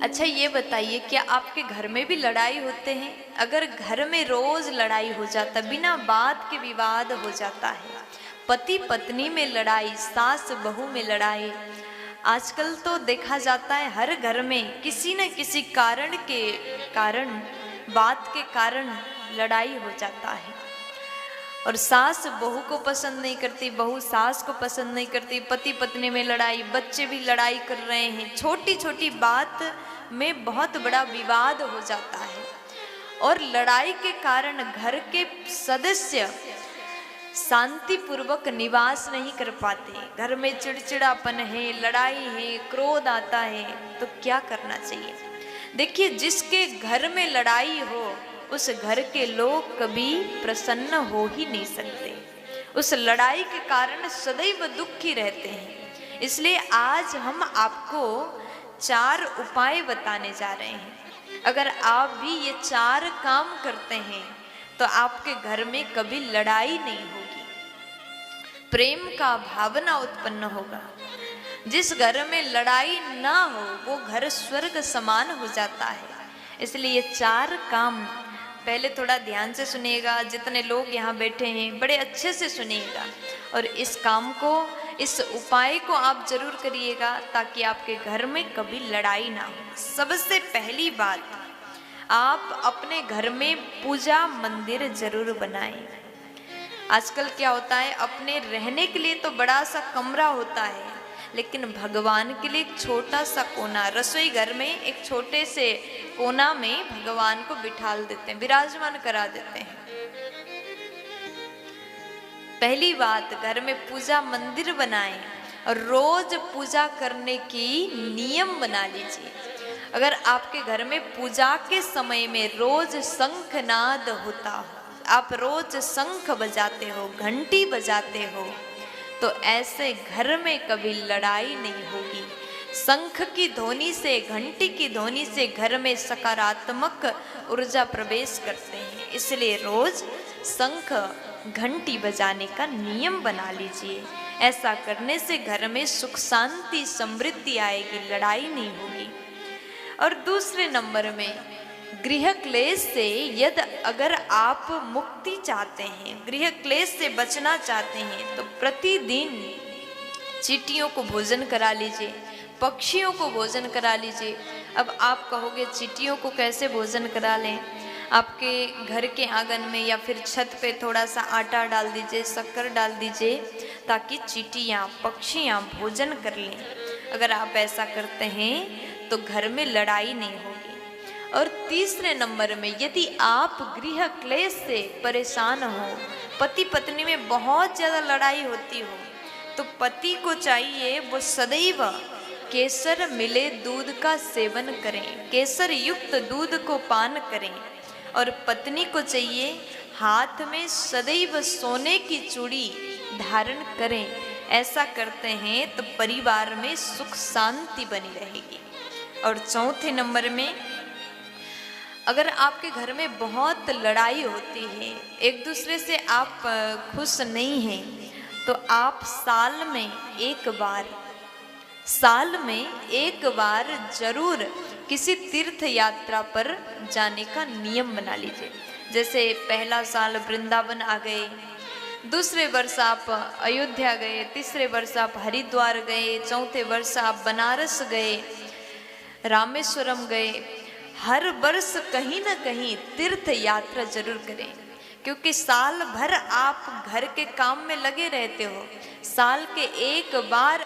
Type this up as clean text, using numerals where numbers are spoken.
अच्छा ये बताइए, क्या आपके घर में भी लड़ाई होते हैं? अगर घर में रोज लड़ाई हो जाता, बिना बात के विवाद हो जाता है, पति पत्नी में लड़ाई, सास बहू में लड़ाई, आजकल तो देखा जाता है हर घर में किसी न किसी कारण बात के कारण लड़ाई हो जाता है। और सास बहू को पसंद नहीं करती, बहू सास को पसंद नहीं करती, पति पत्नी में लड़ाई, बच्चे भी लड़ाई कर रहे हैं, छोटी छोटी बात में बहुत बड़ा विवाद हो जाता है। और लड़ाई के कारण घर के सदस्य शांति पूर्वक निवास नहीं कर पाते, घर में चिड़चिड़ापन है, लड़ाई है, क्रोध आता है, तो क्या करना चाहिए? देखिए, जिसके घर में लड़ाई हो उस घर के लोग कभी प्रसन्न हो ही नहीं सकते, उस लड़ाई के कारण सदैव दुखी रहते हैं। इसलिए आज हम आपको 4 उपाय बताने जा रहे हैं। अगर आप भी ये 4 काम करते हैं तो आपके घर में कभी लड़ाई नहीं होगी, प्रेम का भावना उत्पन्न होगा। जिस घर में लड़ाई ना हो वो घर स्वर्ग समान हो जाता है। इसलिए ये 4 काम पहले थोड़ा ध्यान से सुनिएगा, जितने लोग यहाँ बैठे हैं बड़े अच्छे से सुनिएगा, और इस काम को, इस उपाय को आप जरूर करिएगा ताकि आपके घर में कभी लड़ाई ना हो। सबसे पहली बात, आप अपने घर में पूजा मंदिर जरूर बनाएं। आजकल क्या होता है, अपने रहने के लिए तो बड़ा सा कमरा होता है, लेकिन भगवान के लिए एक छोटा सा कोना, रसोई घर में एक छोटे से कोना में भगवान को बिठाल देते हैं, विराजमान करा देते हैं। पहली बात, घर में पूजा मंदिर बनाएं और रोज पूजा करने की नियम बना लीजिए। अगर आपके घर में पूजा के समय में रोज शंखनाद होता हो, आप रोज शंख बजाते हो, घंटी बजाते हो, तो ऐसे घर में कभी लड़ाई नहीं होगी। शंख की ध्वनि से, घंटी की ध्वनि से घर में सकारात्मक ऊर्जा प्रवेश करते हैं। इसलिए रोज शंख घंटी बजाने का नियम बना लीजिए। ऐसा करने से घर में सुख शांति समृद्धि आएगी, लड़ाई नहीं होगी। और दूसरे नंबर में, गृह क्लेश से यदि अगर आप मुक्ति चाहते हैं, गृह क्लेश से बचना चाहते हैं, तो प्रतिदिन चींटियों को भोजन करा लीजिए, पक्षियों को भोजन करा लीजिए। अब आप कहोगे चींटियों को कैसे भोजन करा लें? आपके घर के आंगन में या फिर छत पे थोड़ा सा आटा डाल दीजिए, शक्कर डाल दीजिए, ताकि चींटियाँ, पक्षियाँ भोजन कर लें। अगर आप ऐसा करते हैं तो घर में लड़ाई नहीं होगी। और तीसरे नंबर में, यदि आप गृह क्लेश से परेशान हो, पति पत्नी में बहुत ज़्यादा लड़ाई होती हो, तो पति को चाहिए वो सदैव केसर मिले दूध का सेवन करें, केसर युक्त दूध को पान करें। और पत्नी को चाहिए हाथ में सदैव सोने की चूड़ी धारण करें। ऐसा करते हैं तो परिवार में सुख शांति बनी रहेगी। और चौथे नंबर में, अगर आपके घर में बहुत लड़ाई होती है, एक दूसरे से आप खुश नहीं हैं, तो आप साल में एक बार जरूर किसी तीर्थ यात्रा पर जाने का नियम बना लीजिए। जैसे पहला साल वृंदावन आ गए, दूसरे वर्ष आप अयोध्या गए, तीसरे वर्ष आप हरिद्वार गए, चौथे वर्ष आप बनारस गए, रामेश्वरम गए। हर वर्ष कहीं ना कहीं तीर्थ यात्रा जरूर करें, क्योंकि साल भर आप घर के काम में लगे रहते हो, साल के एक बार